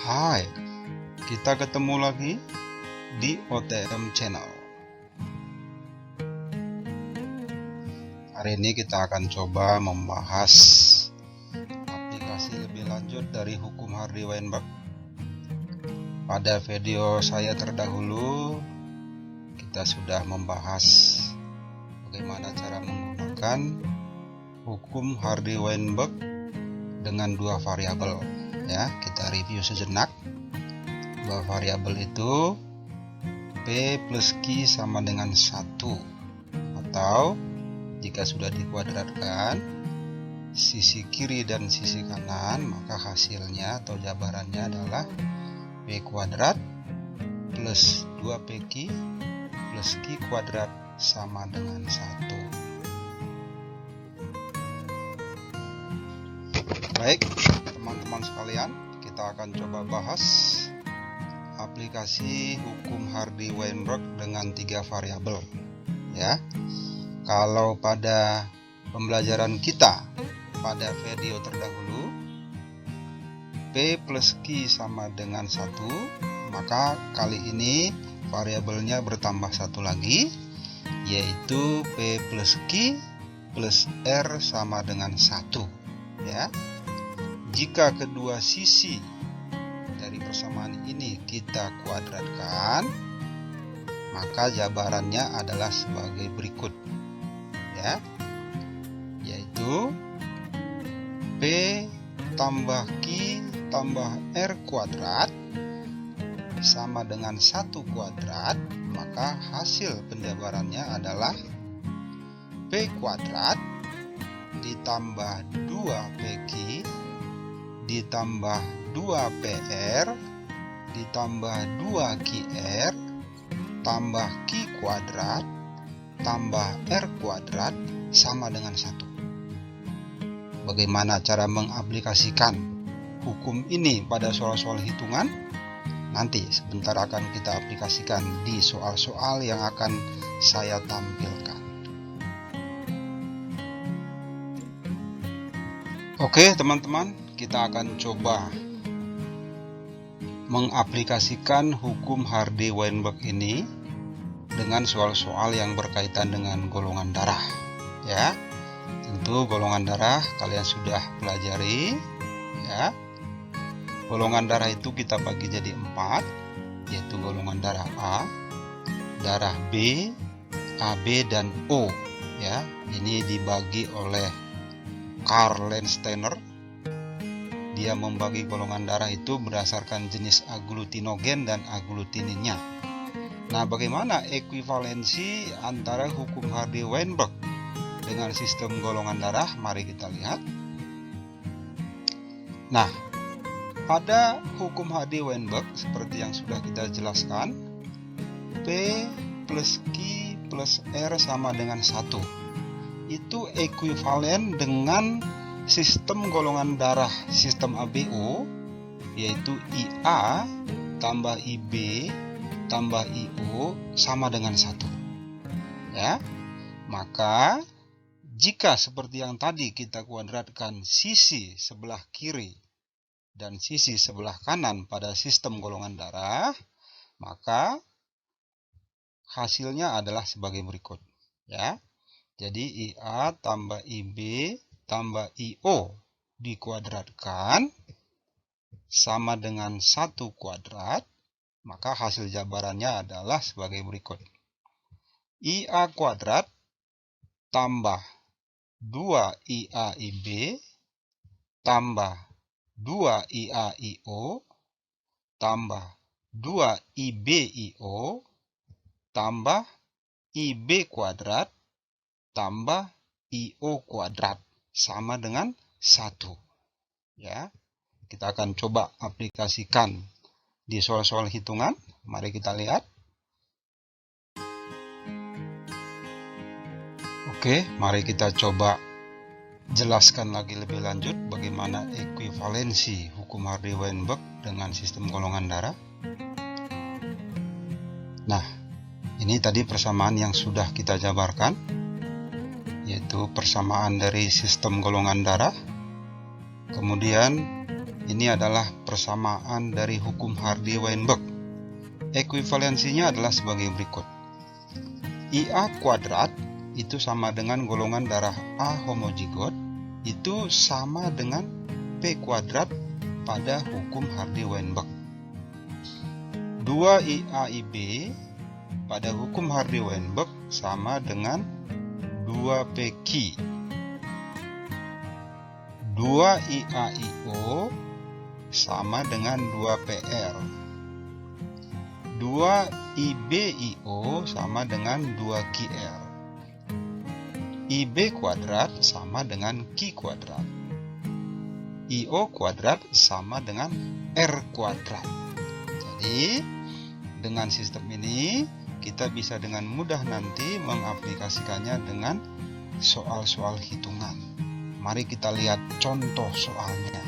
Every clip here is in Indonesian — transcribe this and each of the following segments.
Hai, kita ketemu lagi di OTM Channel. Hari ini kita akan coba membahas aplikasi lebih lanjut dari hukum Hardy-Weinberg. Pada video saya terdahulu, kita sudah membahas bagaimana cara menggunakan hukum Hardy-Weinberg dengan dua variabel. Ya, kita review sejenak. Dua variabel itu P plus Q sama dengan 1, atau jika sudah dikuadratkan sisi kiri dan sisi kanan, maka hasilnya atau jabarannya adalah P kuadrat plus 2PQ plus Q kuadrat sama dengan 1. Baik, teman-teman sekalian, kita akan coba bahas aplikasi hukum Hardy-Weinberg dengan 3 variabel. Ya, kalau pada pembelajaran kita pada video terdahulu P plus Q sama dengan 1, maka kali ini variabelnya bertambah satu lagi, yaitu P plus Q plus R sama dengan 1. Ya, jika kedua sisi dari persamaan ini kita kuadratkan, maka jabarannya adalah sebagai berikut, ya, yaitu P tambah Q tambah R kuadrat sama dengan 1 kuadrat, maka hasil penjabarannya adalah P kuadrat ditambah 2PQ ditambah 2PR ditambah 2QR tambah Q kuadrat tambah R kuadrat sama dengan 1. Bagaimana cara mengaplikasikan hukum ini pada soal-soal hitungan? Nanti sebentar akan kita aplikasikan di soal-soal yang akan saya tampilkan. Oke teman-teman, kita akan coba mengaplikasikan hukum Hardy-Weinberg ini dengan soal-soal yang berkaitan dengan golongan darah. Ya, tentu golongan darah kalian sudah pelajari. Ya, golongan darah itu kita bagi jadi 4, yaitu golongan darah A, darah B, AB dan O. Ya, ini dibagi oleh Karl Landsteiner. Dia membagi golongan darah itu berdasarkan jenis aglutinogen dan aglutininnya. Nah, bagaimana ekuivalensi antara hukum Hardy-Weinberg dengan sistem golongan darah? Mari kita lihat. Nah, pada hukum Hardy-Weinberg seperti yang sudah kita jelaskan, P plus Q plus R sama dengan 1. Itu ekuivalen dengan sistem golongan darah sistem ABO, yaitu IA tambah IB tambah IO sama dengan 1. Ya, maka jika seperti yang tadi kita kuadratkan sisi sebelah kiri dan sisi sebelah kanan pada sistem golongan darah, maka hasilnya adalah sebagai berikut. Ya, jadi IA tambah IB tambah IO dikuadratkan sama dengan 1 kuadrat, maka hasil jabarannya adalah sebagai berikut. IA kuadrat tambah 2IA IB tambah 2IA IO tambah 2 IB IO tambah IB kuadrat tambah IO kuadrat sama dengan 1. Ya, kita akan coba aplikasikan di soal-soal hitungan. Mari kita lihat. Oke, mari kita coba jelaskan lagi lebih lanjut bagaimana ekuivalensi hukum Hardy-Weinberg dengan sistem golongan darah. Nah, ini tadi persamaan yang sudah kita jabarkan, yaitu persamaan dari sistem golongan darah, kemudian Ini adalah persamaan dari hukum Hardy-Weinberg. Ekuivalensinya adalah sebagai berikut. IA kuadrat itu sama dengan golongan darah A homozigot, itu sama dengan P kuadrat pada hukum Hardy-Weinberg. 2IAIB pada hukum Hardy-Weinberg sama dengan 2PQ. 2IAIO sama dengan 2PR. 2IBIO sama dengan 2QR. IB kuadrat sama dengan Q kuadrat. IO kuadrat sama dengan R kuadrat. Jadi, dengan sistem ini, kita bisa dengan mudah nanti mengaplikasikannya dengan soal-soal hitungan. Mari kita lihat contoh soalnya.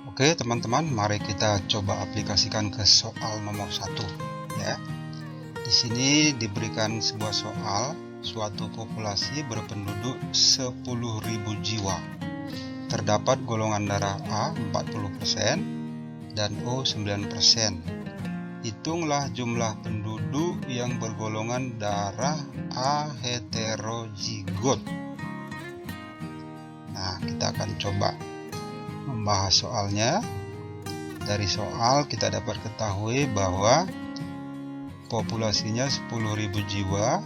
Oke teman-teman, mari kita coba aplikasikan ke soal nomor 1 ya. Di sini diberikan sebuah soal, suatu populasi berpenduduk 10.000 jiwa. Terdapat golongan darah A 40% dan O 9%. Hitunglah jumlah penduduk yang bergolongan darah A heterozigot. Nah, kita akan coba membahas soalnya. Dari soal kita dapat ketahui bahwa populasinya 10.000 jiwa,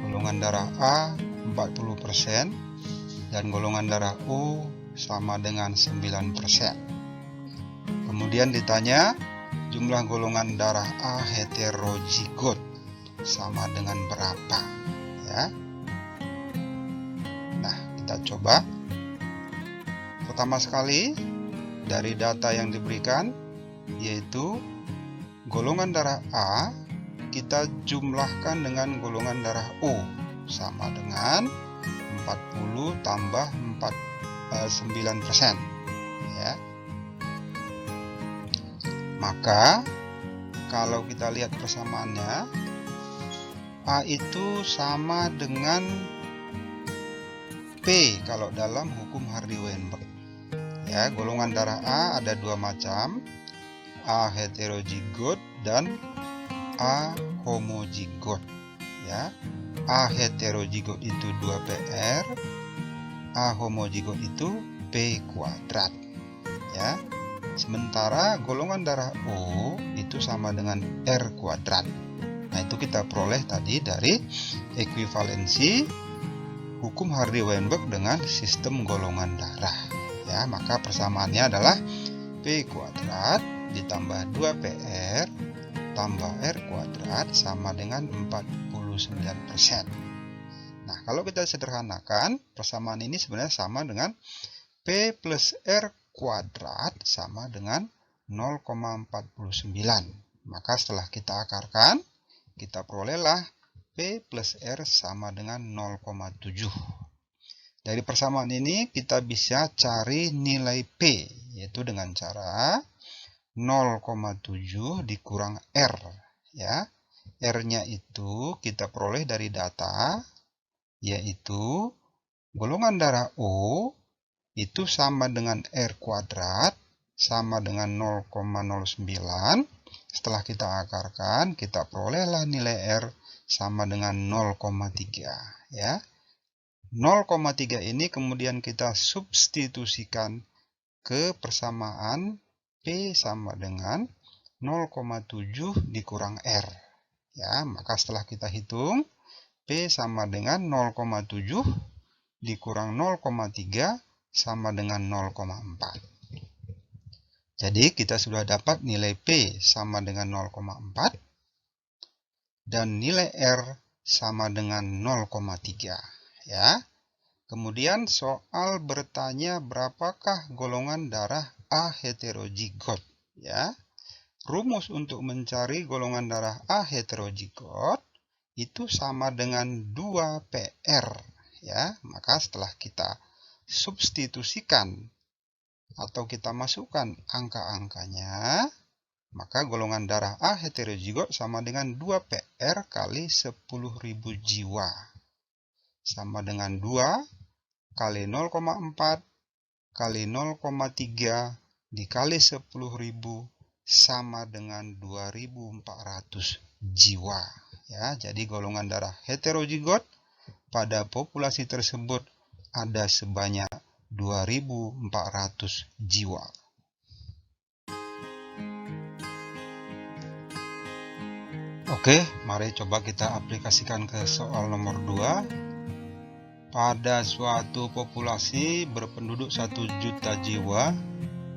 golongan darah A 40% dan golongan darah O sama dengan 9%. Kemudian ditanya jumlah golongan darah A heterozigot sama dengan berapa ya. Nah, kita coba. Pertama sekali, dari data yang diberikan, yaitu golongan darah A kita jumlahkan dengan golongan darah O, sama dengan 40 tambah 9%. Ya. Maka, kalau kita lihat persamaannya, A itu sama dengan P kalau dalam hukum Hardy-Weinberg. Ya, golongan darah A ada dua macam, A heterozigot dan A homozigot. Ya, A heterozigot itu 2PR, A homozigot itu P kuadrat. Ya, sementara golongan darah O itu sama dengan R kuadrat. Nah, itu kita peroleh tadi dari ekuivalensi hukum Hardy-Weinberg dengan sistem golongan darah. Ya, maka persamaannya adalah P kuadrat ditambah 2PR tambah R kuadrat sama dengan 49%. Nah, kalau kita sederhanakan, persamaan ini sebenarnya sama dengan P plus R kuadrat sama dengan 0,49. Maka setelah kita akarkan, kita perolehlah P plus R sama dengan 0,7. Dari persamaan ini kita bisa cari nilai P, yaitu dengan cara 0,7 dikurang R. Ya. R-nya itu kita peroleh dari data, yaitu golongan darah O itu sama dengan R kuadrat, sama dengan 0,09. Setelah kita akarkan, kita perolehlah nilai R sama dengan 0,3. Ya. 0,3 ini kemudian kita substitusikan ke persamaan P sama dengan 0,7 dikurang R. Ya, maka setelah kita hitung, P sama dengan 0,7 dikurang 0,3 sama dengan 0,4. Jadi kita sudah dapat nilai P sama dengan 0,4 dan nilai R sama dengan 0,3. Ya. Kemudian soal bertanya berapakah golongan darah A heterozigot. Ya. Rumus untuk mencari golongan darah A heterozigot itu sama dengan 2PR. Ya. Maka setelah kita substitusikan atau kita masukkan angka-angkanya, maka golongan darah A heterozigot sama dengan 2PR kali 10.000 jiwa. sama dengan 2 kali 0,4 kali 0,3 dikali 10.000 sama dengan 2.400 jiwa. Ya, jadi golongan darah heterozigot pada populasi tersebut ada sebanyak 2.400 jiwa. Oke, mari coba kita aplikasikan ke soal nomor 2. Pada suatu populasi berpenduduk 1 juta jiwa,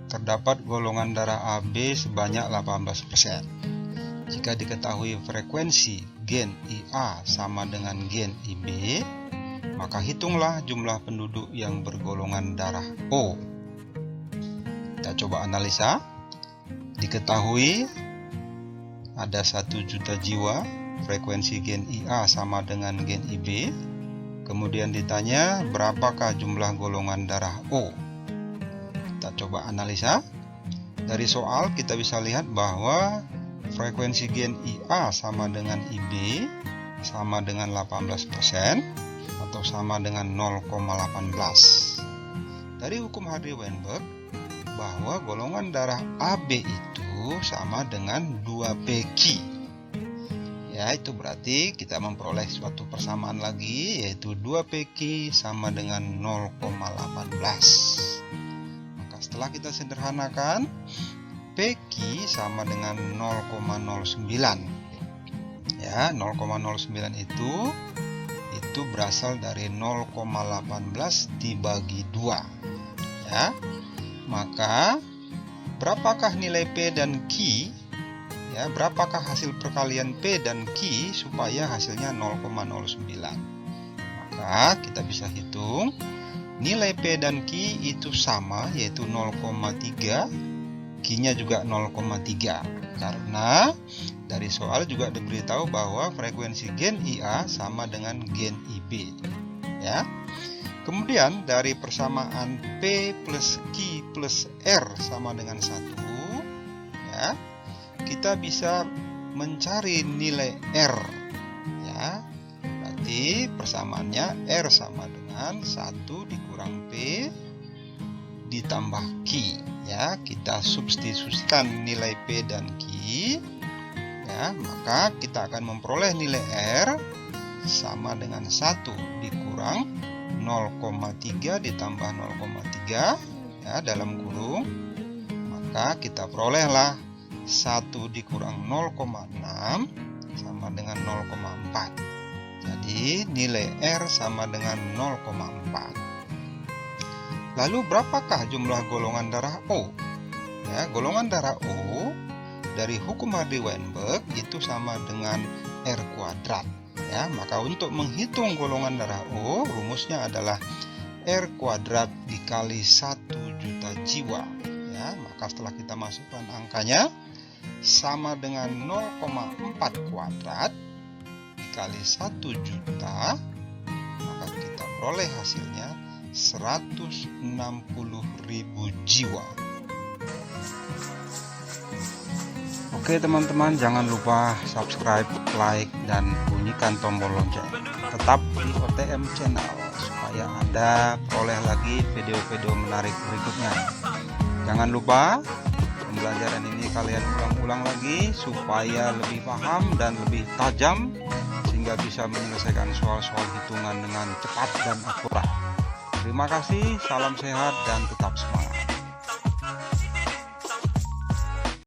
terdapat golongan darah AB sebanyak 18%. Jika diketahui frekuensi gen IA sama dengan gen IB, maka hitunglah jumlah penduduk yang bergolongan darah O. Kita coba analisa. Diketahui ada 1 juta jiwa, frekuensi gen IA sama dengan gen IB. Kemudian ditanya berapakah jumlah golongan darah O. Kita coba analisa. Dari soal kita bisa lihat bahwa frekuensi gen IA sama dengan IB sama dengan 18% atau sama dengan 0,18. Dari hukum Hardy-Weinberg bahwa golongan darah AB itu sama dengan 2PQ. Ya, itu berarti kita memperoleh suatu persamaan lagi, yaitu 2PQ sama dengan 0,18. Maka setelah kita sederhanakan, PQ sama dengan 0,09. Ya, 0,09 itu berasal dari 0,18 dibagi 2. Ya. Maka berapakah nilai P dan Q? Ya, berapakah hasil perkalian P dan Q supaya hasilnya 0,09? Maka kita bisa hitung nilai P dan Q itu sama, yaitu 0,3. Q-nya juga 0,3. Karena dari soal juga diberitahu bahwa frekuensi gen IA sama dengan gen IB. Ya. Kemudian dari persamaan P plus Q plus R sama dengan 1, ya, kita bisa mencari nilai R. Ya, berarti persamaannya R sama dengan 1 dikurang P ditambah Q. Ya, kita substitusikan nilai P dan Q. Ya, maka kita akan memperoleh nilai R sama dengan 1 dikurang 0,3 ditambah 0,3, ya, dalam kurung, maka kita perolehlah 1 dikurang 0,6 sama dengan 0,4. Jadi nilai R sama dengan 0,4. Lalu berapakah jumlah golongan darah O? Ya, golongan darah O dari hukum Hardy-Weinberg itu sama dengan R kuadrat. Ya, maka untuk menghitung golongan darah O, rumusnya adalah R kuadrat dikali 1 juta jiwa. Ya, maka setelah kita masukkan angkanya sama dengan 0,4 kuadrat dikali 1 juta, maka kita peroleh hasilnya 160.000 jiwa. Oke teman-teman, jangan lupa subscribe, like, dan bunyikan tombol lonceng. Tetap di OTM Channel supaya Anda peroleh lagi video-video menarik berikutnya. Jangan lupa pembelajaran ini kalian ulang-ulang lagi supaya lebih paham dan lebih tajam, sehingga bisa menyelesaikan soal-soal hitungan dengan cepat dan akurat. Terima kasih, salam sehat dan tetap semangat.